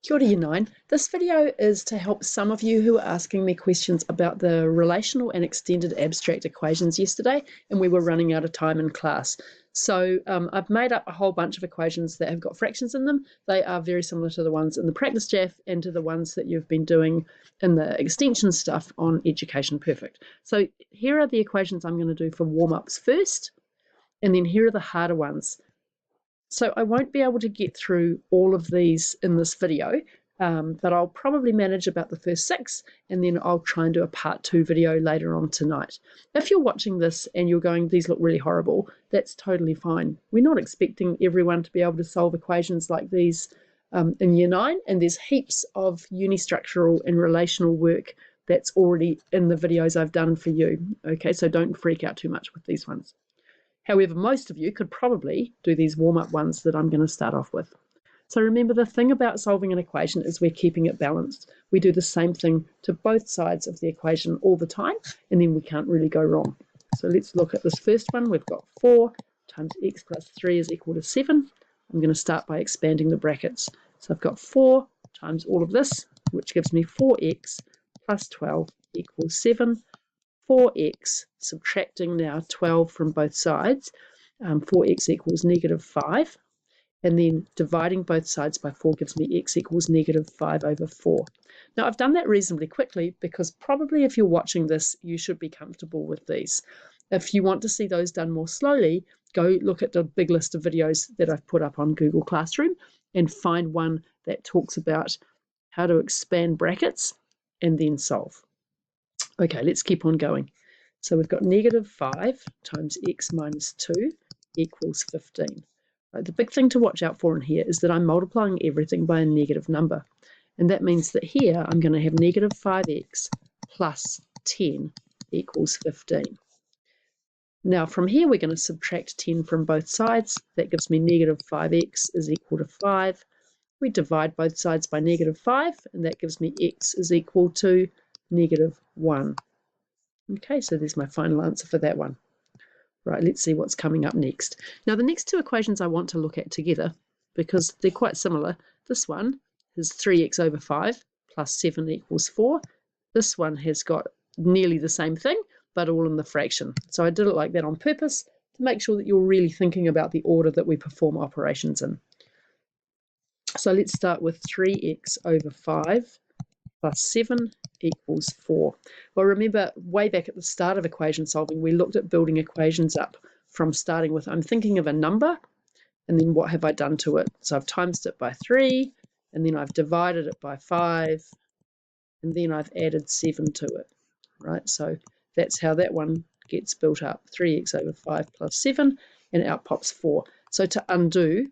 Kia ora, Year 9. This video is to help some of you who are asking me questions about the relational and extended abstract equations yesterday, and we were running out of time in class. So I've made up a whole bunch of equations that have got fractions in them. They are very similar to the ones in the practice JAF and to the ones that you've been doing in the extension stuff on Education Perfect. So here are the equations I'm going to do for warm-ups first, and then here are the harder ones. So I won't be able to get through all of these in this video, but I'll probably manage about the first 6, and then I'll try and do a part 2 video later on tonight. If you're watching this and you're going, these look really horrible, that's totally fine. We're not expecting everyone to be able to solve equations like these in Year 9, and there's heaps of unistructural and relational work that's already in the videos I've done for you. Okay, so don't freak out too much with these ones. However, most of you could probably do these warm-up ones that I'm going to start off with. So remember, the thing about solving an equation is we're keeping it balanced. We do the same thing to both sides of the equation all the time, and then we can't really go wrong. So let's look at this first one. We've got 4 times x plus 3 is equal to 7. I'm going to start by expanding the brackets. So I've got 4 times all of this, which gives me 4x plus 12 equals 7. 4x, subtracting now 12 from both sides, 4x equals negative 5, and then dividing both sides by 4 gives me x equals negative 5 over 4. Now I've done that reasonably quickly because probably if you're watching this, you should be comfortable with these. If you want to see those done more slowly, go look at the big list of videos that I've put up on Google Classroom and find one that talks about how to expand brackets and then solve. Okay, let's keep on going. So we've got negative 5 times x minus 2 equals 15. Right, the big thing to watch out for in here is that I'm multiplying everything by a negative number. And that means that here I'm going to have negative 5x plus 10 equals 15. Now from here we're going to subtract 10 from both sides. That gives me negative 5x is equal to 5. We divide both sides by negative 5, and that gives me x is equal to negative 1. Okay, so there's my final answer for that one. Right, let's see what's coming up next. Now, the next two equations I want to look at together, because they're quite similar. This one is 3x over 5 plus 7 equals 4. This one has got nearly the same thing, but all in the fraction. So I did it like that on purpose to make sure that you're really thinking about the order that we perform operations in. So let's start with 3x over 5 plus 7 equals 4. Well, remember, way back at the start of equation solving, we looked at building equations up from starting with, I'm thinking of a number, and then what have I done to it? So I've times it by 3, and then I've divided it by 5, and then I've added 7 to it, right? So that's how that one gets built up, 3x over 5 plus 7, and out pops 4. So to undo,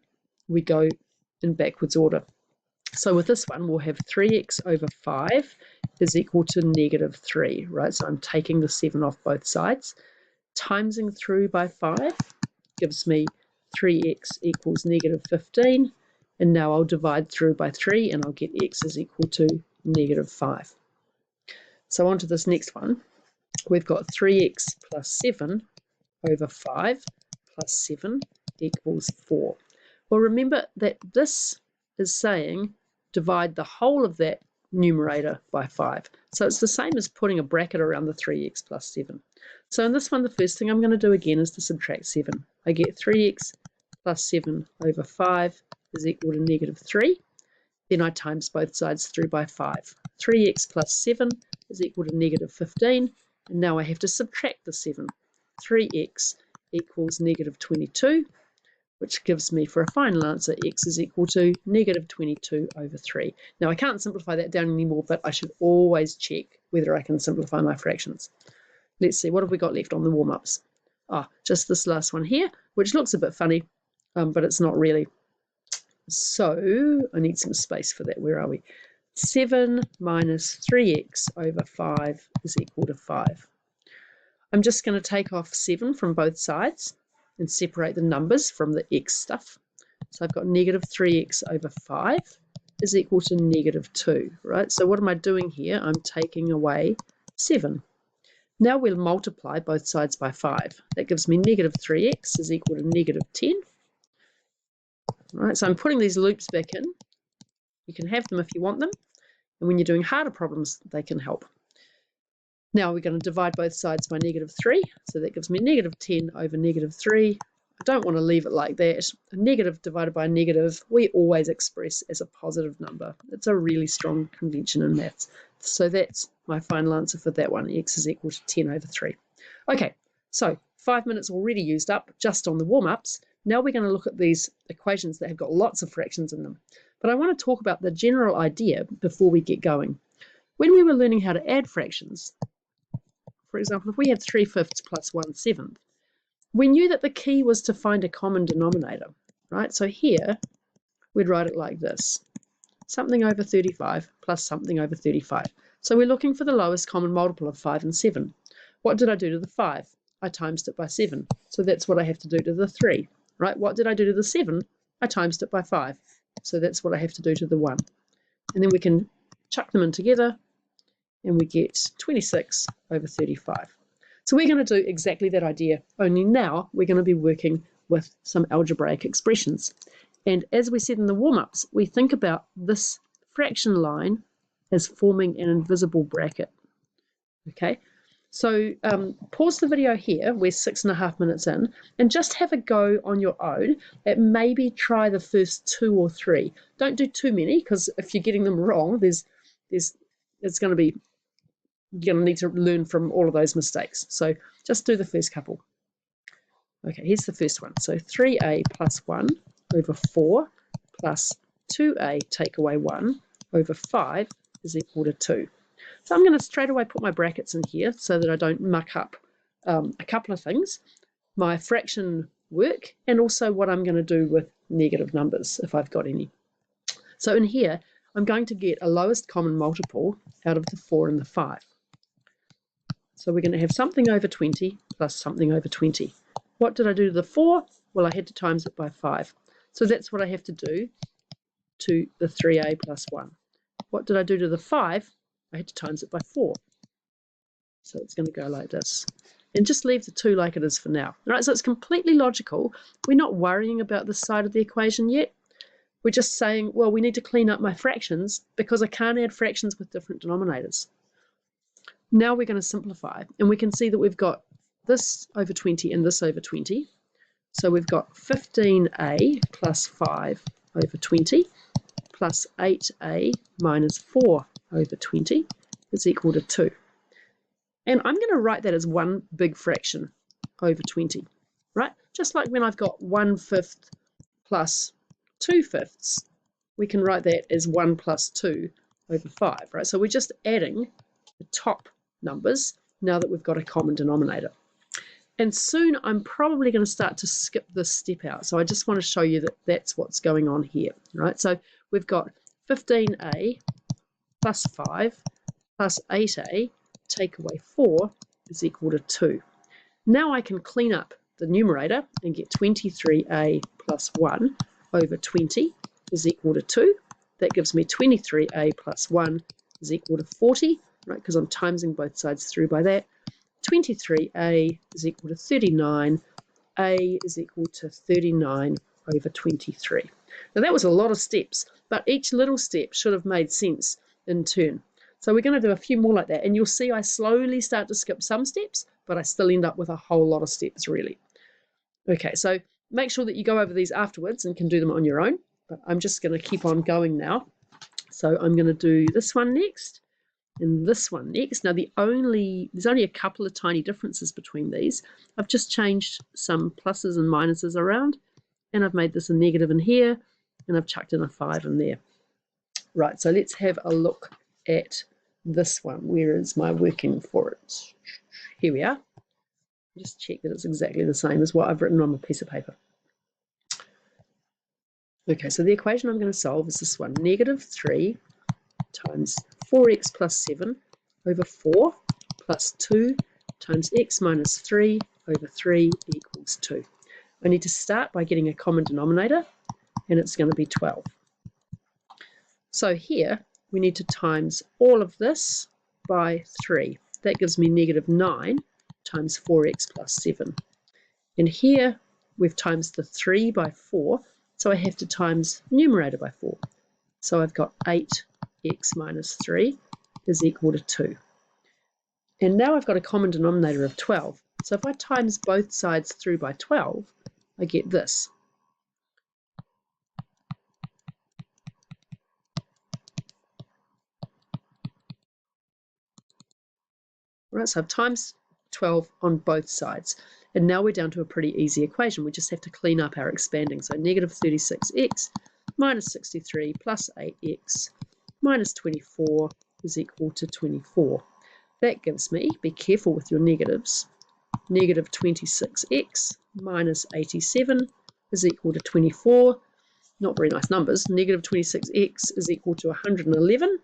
we go in backwards order. So with this one, we'll have 3x over 5 is equal to negative 3, right? So I'm taking the 7 off both sides. Timesing through by 5 gives me 3x equals negative 15. And now I'll divide through by 3, and I'll get x is equal to negative 5. So on to this next one. We've got 3x plus 7 over 5 plus 7 equals 4. Well, remember that this is saying divide the whole of that numerator by 5. So it's the same as putting a bracket around the 3x plus 7. So in this one, the first thing I'm going to do again is to subtract 7. I get 3x plus 7 over 5 is equal to negative 3. Then I times both sides through by 5. 3x plus 7 is equal to negative 15. And now I have to subtract the 7. 3x equals negative 22. Which gives me, for a final answer, x is equal to negative 22 over 3. Now, I can't simplify that down anymore, but I should always check whether I can simplify my fractions. Let's see, what have we got left on the warm-ups? Just this last one here, which looks a bit funny, but it's not really. So I need some space for that. Where are we? 7 minus 3x over 5 is equal to 5. I'm just going to take off 7 from both sides and separate the numbers from the x stuff. So I've got negative 3x over 5 is equal to negative 2, right? So what am I doing here? I'm taking away 7. Now we'll multiply both sides by 5. That gives me negative 3x is equal to negative 10. Right, so I'm putting these loops back in, You can have them if you want them. And when you're doing harder problems, they can help. Now we're going to divide both sides by -3. So that gives me -10 over -3. I don't want to leave it like that. A negative divided by a negative, we always express as a positive number. It's a really strong convention in maths. So that's my final answer for that one. X is equal to 10 over 3. Okay, so 5 minutes already used up just on the warm-ups. Now we're going to look at these equations that have got lots of fractions in them. But I want to talk about the general idea before we get going. When we were learning how to add fractions, for example, if we had 3/5 plus 1/7, we knew that the key was to find a common denominator, right? So here, we'd write it like this. Something over 35 plus something over 35. So we're looking for the lowest common multiple of 5 and 7. What did I do to the 5? I times it by 7. So that's what I have to do to the 3, right? What did I do to the 7? I times it by 5. So that's what I have to do to the 1. And then we can chuck them in together, and we get 26 over 35. So we're going to do exactly that idea, only now we're going to be working with some algebraic expressions. And as we said in the warm-ups, we think about this fraction line as forming an invisible bracket. Okay, so pause the video here, we're 6.5 minutes in, and just have a go on your own at maybe try the first 2 or 3. Don't do too many, because if you're getting them wrong, it's going to be, you're going to need to learn from all of those mistakes. So just do the first couple. Okay, here's the first one. So 3a plus 1 over 4 plus 2a take away 1 over 5 is equal to 2. So I'm going to straight away put my brackets in here so that I don't muck up a couple of things, my fraction work, and also what I'm going to do with negative numbers if I've got any. So in here, I'm going to get a lowest common multiple out of the 4 and the 5. So we're going to have something over 20 plus something over 20. What did I do to the 4? Well, I had to times it by 5. So that's what I have to do to the 3a plus 1. What did I do to the 5? I had to times it by 4. So it's going to go like this. And just leave the 2 like it is for now. All right, so it's completely logical. We're not worrying about this side of the equation yet. We're just saying, well, we need to clean up my fractions because I can't add fractions with different denominators. Now we're going to simplify, and we can see that we've got this over 20 and this over 20. So we've got 15a plus 5 over 20 plus 8a minus 4 over 20 is equal to 2. And I'm going to write that as one big fraction over 20, right? Just like when I've got 1/5 plus 2/5, we can write that as 1 plus 2 over 5, right? So we're just adding the top numbers now that we've got a common denominator. And soon I'm probably going to start to skip this step out. So I just want to show you that that's what's going on here, right? So we've got 15a plus 5 plus 8a take away 4 is equal to 2. Now I can clean up the numerator and get 23a plus 1 over 20 is equal to 2. That gives me 23a plus 1 is equal to 40, right, because I'm timesing both sides through by that. 23a is equal to 39, a is equal to 39 over 23. Now that was a lot of steps, but each little step should have made sense in turn. So we're going to do a few more like that, and you'll see I slowly start to skip some steps, but I still end up with a whole lot of steps really. Okay, so make sure that you go over these afterwards and can do them on your own, but I'm just going to keep on going now. So I'm going to do this one next and this one next. Now there's only a couple of tiny differences between these. I've just changed some pluses and minuses around, and I've made this a negative in here, and I've chucked in a 5 in there. Right, so let's have a look at this one. Where is my working for it? Here we are. Just check that it's exactly the same as what I've written on the piece of paper. Okay, so the equation I'm going to solve is this one. -3 times 4x plus 7 over 4 plus 2 times x minus 3 over 3 equals 2. I need to start by getting a common denominator, and it's going to be 12. So here we need to times all of this by 3. That gives me -9 times 4x plus 7. And here we've times the 3 by 4, so I have to times numerator by 4. So I've got 8x minus 3 is equal to 2. And now I've got a common denominator of 12. So if I times both sides through by 12, I get this. Right, so I've times 12 on both sides. And now we're down to a pretty easy equation. We just have to clean up our expanding. So negative 36x minus 63 plus 8x minus 24 is equal to 24. That gives me, be careful with your negatives, negative 26x minus 87 is equal to 24. Not very nice numbers. Negative 26x is equal to 111.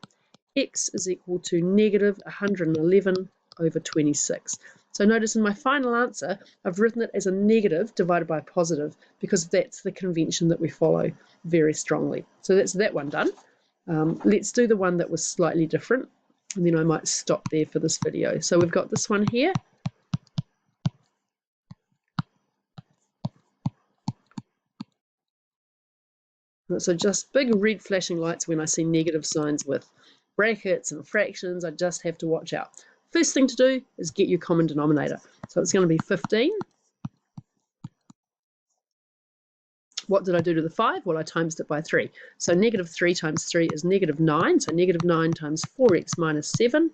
X is equal to negative 111 over 26. So notice in my final answer, I've written it as a negative divided by a positive because that's the convention that we follow very strongly. So that's that one done. Let's do the one that was slightly different, and then I might stop there for this video. So we've got this one here. So just big red flashing lights when I see negative signs with brackets and fractions. I just have to watch out. First thing to do is get your common denominator. So it's going to be 15. What did I do to the 5? Well, I times it by 3. So negative 3 times 3 is negative 9. So negative 9 times 4x minus 7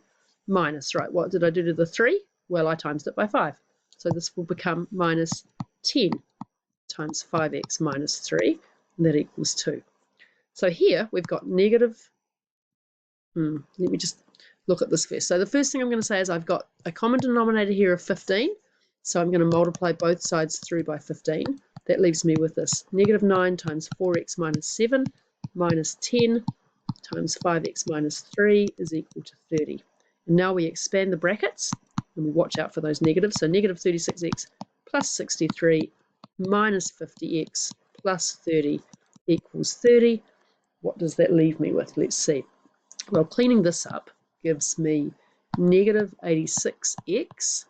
minus, right, what did I do to the 3? Well, I times it by 5. So this will become minus 10 times 5x minus 3, and that equals 2. So here we've got negative, let me just look at this first. So the first thing I'm going to say is I've got a common denominator here of 15. So I'm going to multiply both sides through by 15. That leaves me with this. Negative 9 times 4x minus 7 minus 10 times 5x minus 3 is equal to 30. And now we expand the brackets and we watch out for those negatives. So negative 36x plus 63 minus 50x plus 30 equals 30. What does that leave me with? Let's see. Well, cleaning this up gives me negative 86x.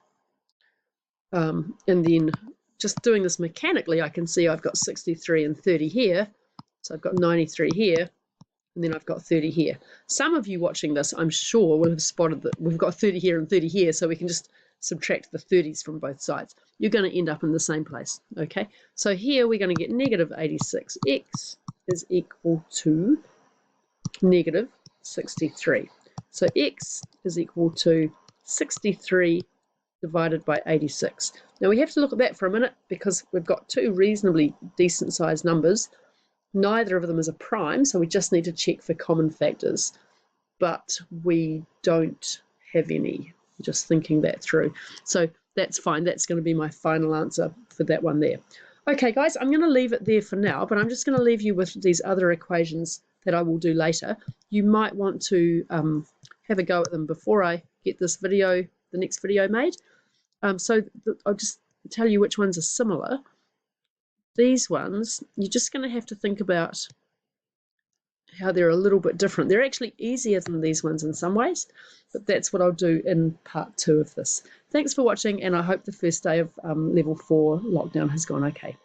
And then just doing this mechanically, I can see I've got 63 and 30 here. So I've got 93 here, and then I've got 30 here. Some of you watching this, I'm sure, will have spotted that we've got 30 here and 30 here, so we can just subtract the 30s from both sides. You're going to end up in the same place, okay? So here we're going to get negative 86x is equal to negative 63. So x is equal to 63 divided by 86. Now we have to look at that for a minute because we've got two reasonably decent sized numbers. Neither of them is a prime, so we just need to check for common factors, but we don't have any. Just thinking that through. So that's fine. That's going to be my final answer for that one there. Okay, guys, I'm going to leave it there for now, but I'm just going to leave you with these other equations that I will do later. You might want to have a go at them before I get this video, the next video made. So I'll just tell you which ones are similar. These ones, you're just going to have to think about how they're a little bit different. They're actually easier than these ones in some ways, but that's what I'll do in part 2 of this. Thanks for watching, and I hope the first day of level 4 lockdown has gone okay.